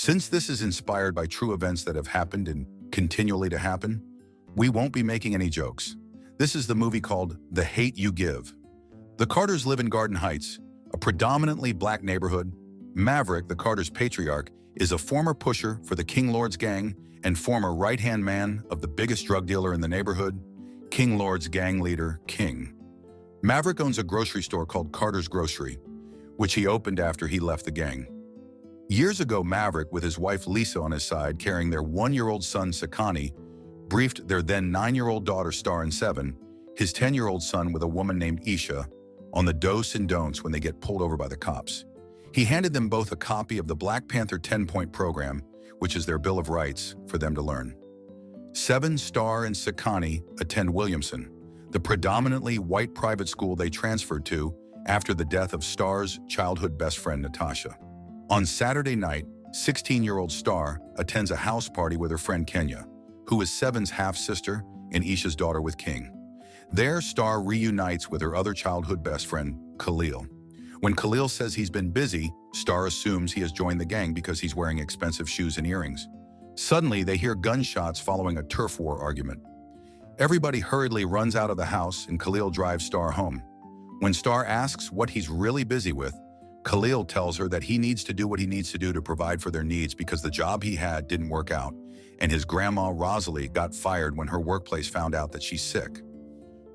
Since this is inspired by true events that have happened and continually to happen, we won't be making any jokes. This is the movie called The Hate U Give. The Carters live in Garden Heights, a predominantly black neighborhood. Maverick, the Carters' patriarch, is a former pusher for the King Lord's gang and former right-hand man of the biggest drug dealer in the neighborhood, King Lord's gang leader, King. Maverick owns a grocery store called Carter's Grocery, which he opened after he left the gang. Years ago, Maverick, with his wife Lisa on his side carrying their 1-year-old son Sakani, briefed their then 9-year-old daughter Star and 7, his 10-year-old son with a woman named Isha, on the do's and don'ts when they get pulled over by the cops. He handed them both a copy of the Black Panther 10-point program, which is their Bill of Rights, for them to learn. 7, Star, and Sakani attend Williamson, the predominantly white private school they transferred to after the death of Star's childhood best friend Natasha. On Saturday night, 16-year-old Star attends a house party with her friend Kenya, who is 7's half-sister and Isha's daughter with King. There, Star reunites with her other childhood best friend, Khalil. When Khalil says he's been busy, Star assumes he has joined the gang because he's wearing expensive shoes and earrings. Suddenly, they hear gunshots following a turf war argument. Everybody hurriedly runs out of the house and Khalil drives Star home. When Star asks what he's really busy with, Khalil tells her that he needs to do what he needs to do to provide for their needs because the job he had didn't work out, and his grandma Rosalie got fired when her workplace found out that she's sick.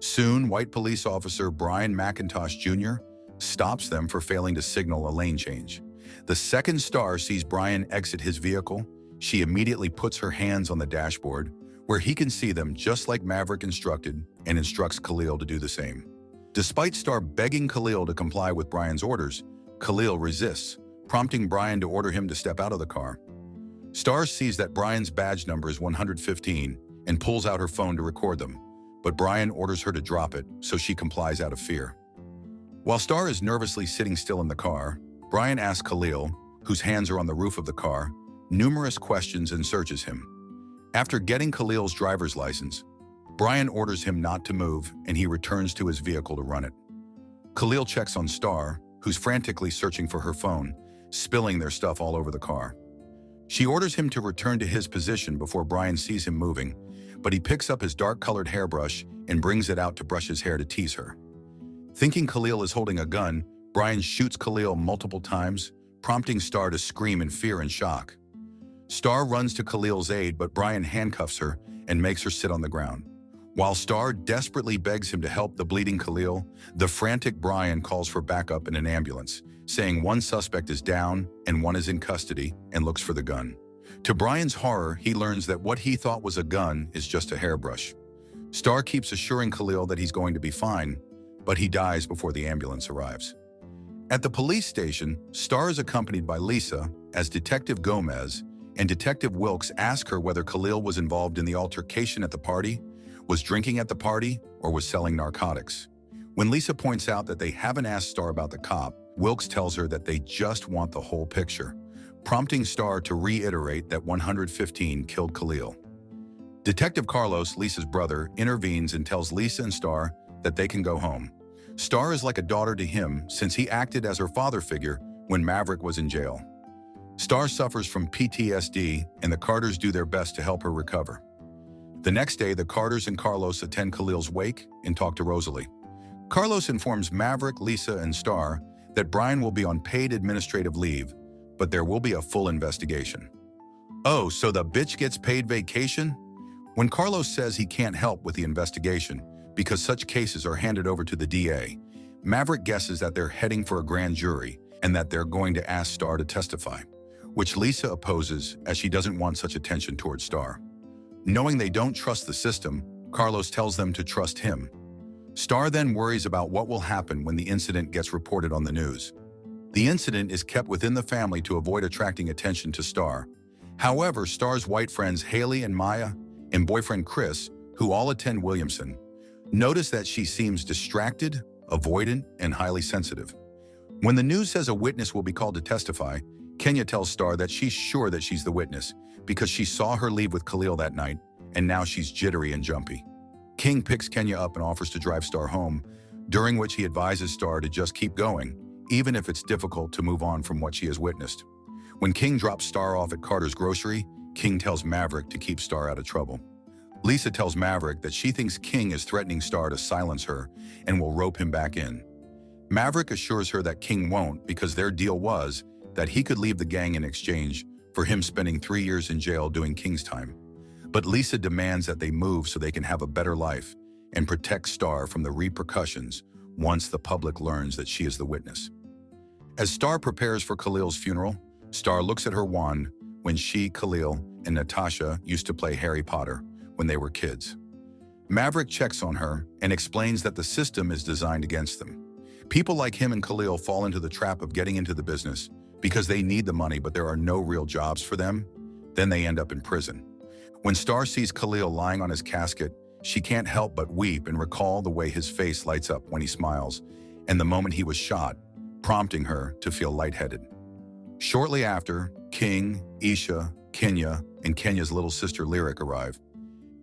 Soon, white police officer Brian McIntosh Jr. stops them for failing to signal a lane change. The second Star sees Brian exit his vehicle. She immediately puts her hands on the dashboard, where he can see them just like Maverick instructed, and instructs Khalil to do the same. Despite Star begging Khalil to comply with Brian's orders, Khalil resists, prompting Brian to order him to step out of the car. Star sees that Brian's badge number is 115 and pulls out her phone to record them, but Brian orders her to drop it, so she complies out of fear. While Star is nervously sitting still in the car, Brian asks Khalil, whose hands are on the roof of the car, numerous questions and searches him. After getting Khalil's driver's license, Brian orders him not to move and he returns to his vehicle to run it. Khalil checks on Star, who's frantically searching for her phone, spilling their stuff all over the car. She orders him to return to his position before Brian sees him moving, but he picks up his dark-colored hairbrush and brings it out to brush his hair to tease her. Thinking Khalil is holding a gun, Brian shoots Khalil multiple times, prompting Star to scream in fear and shock. Star runs to Khalil's aid, but Brian handcuffs her and makes her sit on the ground. While Star desperately begs him to help the bleeding Khalil, the frantic Brian calls for backup in an ambulance, saying one suspect is down and one is in custody, and looks for the gun. To Brian's horror, he learns that what he thought was a gun is just a hairbrush. Star keeps assuring Khalil that he's going to be fine, but he dies before the ambulance arrives. At the police station, Star is accompanied by Lisa as Detective Gomez, and Detective Wilkes ask her whether Khalil was involved in the altercation at the party, was drinking at the party, or was selling narcotics. When Lisa points out that they haven't asked Star about the cop, Wilkes tells her that they just want the whole picture, prompting Star to reiterate that 115 killed Khalil. Detective Carlos, Lisa's brother, intervenes and tells Lisa and Star that they can go home. Star is like a daughter to him since he acted as her father figure when Maverick was in jail. Star suffers from PTSD, and the Carters do their best to help her recover. The next day, the Carters and Carlos attend Khalil's wake and talk to Rosalie. Carlos informs Maverick, Lisa, and Star that Brian will be on paid administrative leave, but there will be a full investigation. Oh, so the bitch gets paid vacation? When Carlos says he can't help with the investigation because such cases are handed over to the DA, Maverick guesses that they're heading for a grand jury and that they're going to ask Star to testify, which Lisa opposes as she doesn't want such attention towards Star. Knowing they don't trust the system, Carlos tells them to trust him. Star then worries about what will happen when the incident gets reported on the news. The incident is kept within the family to avoid attracting attention to Star. However, Star's white friends Haley and Maya and boyfriend Chris, who all attend Williamson, notice that she seems distracted, avoidant, and highly sensitive. When the news says a witness will be called to testify, Kenya tells Star that she's sure that she's the witness because she saw her leave with Khalil that night, and now she's jittery and jumpy. King picks Kenya up and offers to drive Star home, during which he advises Star to just keep going, even if it's difficult to move on from what she has witnessed. When King drops Star off at Carter's grocery, King tells Maverick to keep Star out of trouble. Lisa tells Maverick that she thinks King is threatening Star to silence her and will rope him back in. Maverick assures her that King won't because their deal was that he could leave the gang in exchange for him spending 3 years in jail doing King's time. But Lisa demands that they move so they can have a better life and protect Star from the repercussions once the public learns that she is the witness. As Star prepares for Khalil's funeral, Star looks at her wand when she, Khalil, and Natasha used to play Harry Potter when they were kids. Maverick checks on her and explains that the system is designed against them. People like him and Khalil fall into the trap of getting into the business because they need the money but there are no real jobs for them. Then they end up in prison. When Star sees Khalil lying on his casket, she can't help but weep and recall the way his face lights up when he smiles and the moment he was shot, prompting her to feel lightheaded. Shortly after, King, Isha, Kenya, and Kenya's little sister Lyric arrive.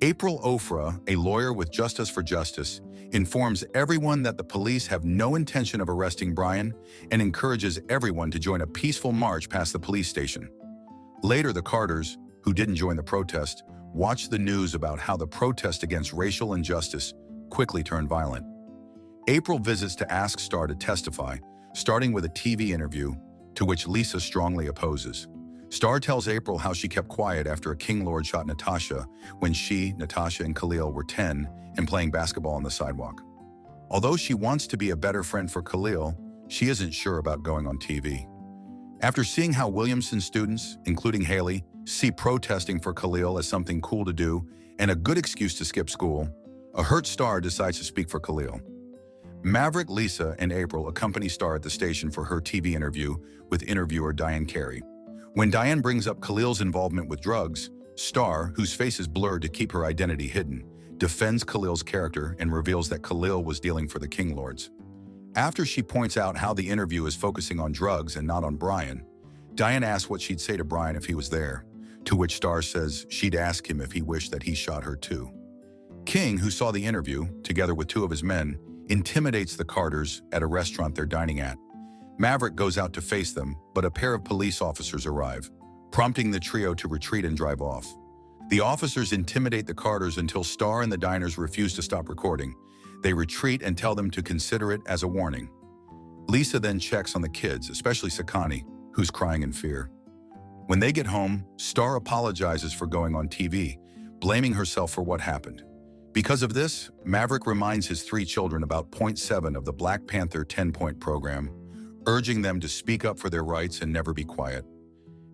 April Ofra, a lawyer with Justice for Justice, informs everyone that the police have no intention of arresting Brian and encourages everyone to join a peaceful march past the police station. Later, the Carters, who didn't join the protest, watched the news about how the protest against racial injustice quickly turned violent. April visits to ask Star to testify, starting with a TV interview, to which Lisa strongly opposes. Star tells April how she kept quiet after a King Lord shot Natasha when she, Natasha, and Khalil were 10 and playing basketball on the sidewalk. Although she wants to be a better friend for Khalil, she isn't sure about going on TV. After seeing how Williamson students, including Haley, see protesting for Khalil as something cool to do and a good excuse to skip school, a hurt Star decides to speak for Khalil. Maverick, Lisa, and April accompany Star at the station for her TV interview with interviewer Diane Carey. When Diane brings up Khalil's involvement with drugs, Star, whose face is blurred to keep her identity hidden, defends Khalil's character and reveals that Khalil was dealing for the King Lords. After she points out how the interview is focusing on drugs and not on Brian, Diane asks what she'd say to Brian if he was there, to which Star says she'd ask him if he wished that he shot her too. King, who saw the interview, together with 2 of his men, intimidates the Carters at a restaurant they're dining at. Maverick goes out to face them, but a pair of police officers arrive, prompting the trio to retreat and drive off. The officers intimidate the Carters until Star and the diners refuse to stop recording. They retreat and tell them to consider it as a warning. Lisa then checks on the kids, especially Sakani, who's crying in fear. When they get home, Star apologizes for going on TV, blaming herself for what happened. Because of this, Maverick reminds his 3 children about Point 7 of the Black Panther 10-point program, urging them to speak up for their rights and never be quiet.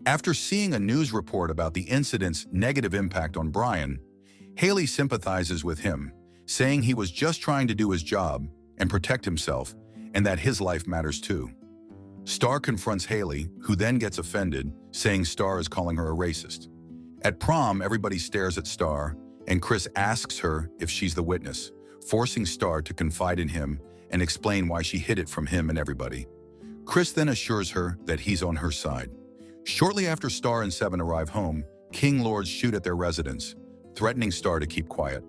After seeing a news report about the incident's negative impact on Brian, Haley sympathizes with him, saying he was just trying to do his job and protect himself, and that his life matters too. Star confronts Haley, who then gets offended, saying Star is calling her a racist. At prom, everybody stares at Star, and Chris asks her if she's the witness, forcing Star to confide in him and explain why she hid it from him and everybody. Chris then assures her that he's on her side. Shortly after Star and Seven arrive home, King Lords shoot at their residence, threatening Star to keep quiet.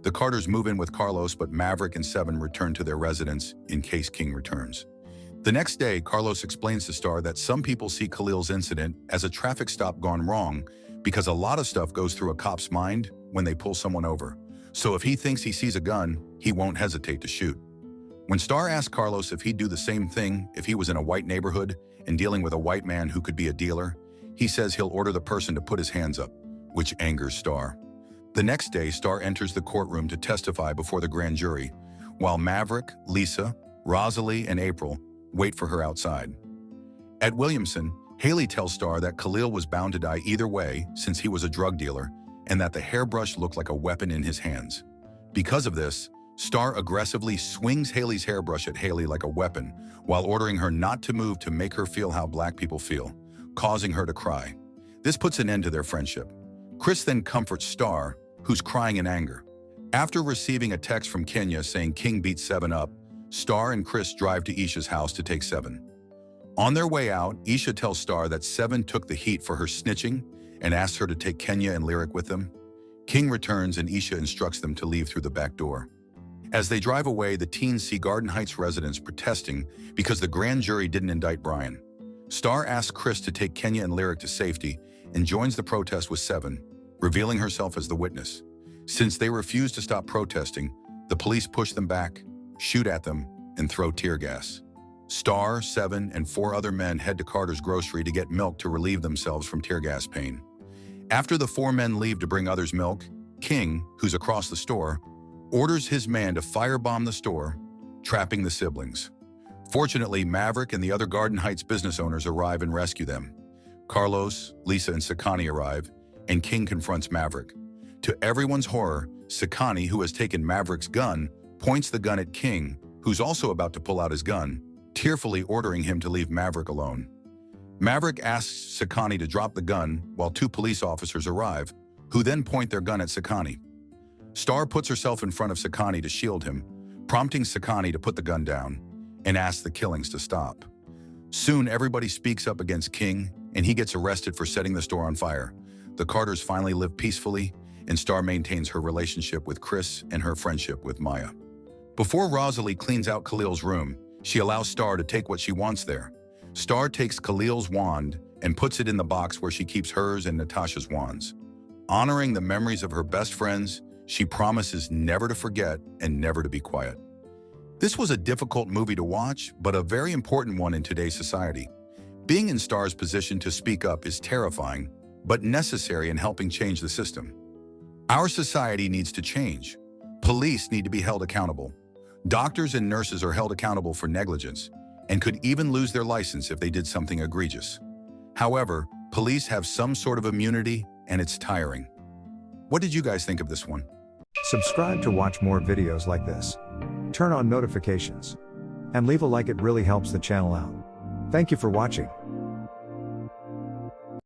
The Carters move in with Carlos, but Maverick and Seven return to their residence in case King returns. The next day, Carlos explains to Star that some people see Khalil's incident as a traffic stop gone wrong because a lot of stuff goes through a cop's mind when they pull someone over. So if he thinks he sees a gun, he won't hesitate to shoot. When Star asks Carlos if he'd do the same thing if he was in a white neighborhood and dealing with a white man who could be a dealer, he says he'll order the person to put his hands up, which angers Star. The next day, Star enters the courtroom to testify before the grand jury, while Maverick, Lisa, Rosalie, and April wait for her outside. At Williamson, Haley tells Star that Khalil was bound to die either way since he was a drug dealer and that the hairbrush looked like a weapon in his hands. Because of this, Star aggressively swings Haley's hairbrush at Haley like a weapon while ordering her not to move to make her feel how black people feel, causing her to cry. This puts an end to their friendship. Chris then comforts Star, who's crying in anger. After receiving a text from Kenya saying King beat Seven up, Star and Chris drive to Isha's house to take Seven. On their way out, Isha tells Star that Seven took the heat for her snitching and asks her to take Kenya and Lyric with them. King returns and Isha instructs them to leave through the back door. As they drive away, the teens see Garden Heights residents protesting because the grand jury didn't indict Brian. Star asks Chris to take Kenya and Lyric to safety and joins the protest with Seven, revealing herself as the witness. Since they refuse to stop protesting, the police push them back, shoot at them, and throw tear gas. Star, Seven, and 4 other men head to Carter's grocery to get milk to relieve themselves from tear gas pain. After the 4 men leave to bring others milk, King, who's across the store, orders his man to firebomb the store, trapping the siblings. Fortunately, Maverick and the other Garden Heights business owners arrive and rescue them. Carlos, Lisa, and Sakani arrive, and King confronts Maverick. To everyone's horror, Sakani, who has taken Maverick's gun, points the gun at King, who's also about to pull out his gun, tearfully ordering him to leave Maverick alone. Maverick asks Sakani to drop the gun while 2 police officers arrive, who then point their gun at Sakani. Star puts herself in front of Sakani to shield him, prompting Sakani to put the gun down and asks the killings to stop. Soon, everybody speaks up against King, and he gets arrested for setting the store on fire. The Carters finally live peacefully, and Star maintains her relationship with Chris and her friendship with Maya. Before Rosalie cleans out Khalil's room, she allows Star to take what she wants there. Star takes Khalil's wand and puts it in the box where she keeps hers and Natasha's wands. Honoring the memories of her best friends, she promises never to forget and never to be quiet. This was a difficult movie to watch, but a very important one in today's society. Being in Star's position to speak up is terrifying, but necessary in helping change the system. Our society needs to change. Police need to be held accountable. Doctors and nurses are held accountable for negligence and could even lose their license if they did something egregious. However, police have some sort of immunity, and it's tiring. What did you guys think of this one? Subscribe to watch more videos like this. Turn on notifications. And leave a like, it really helps the channel out. Thank you for watching.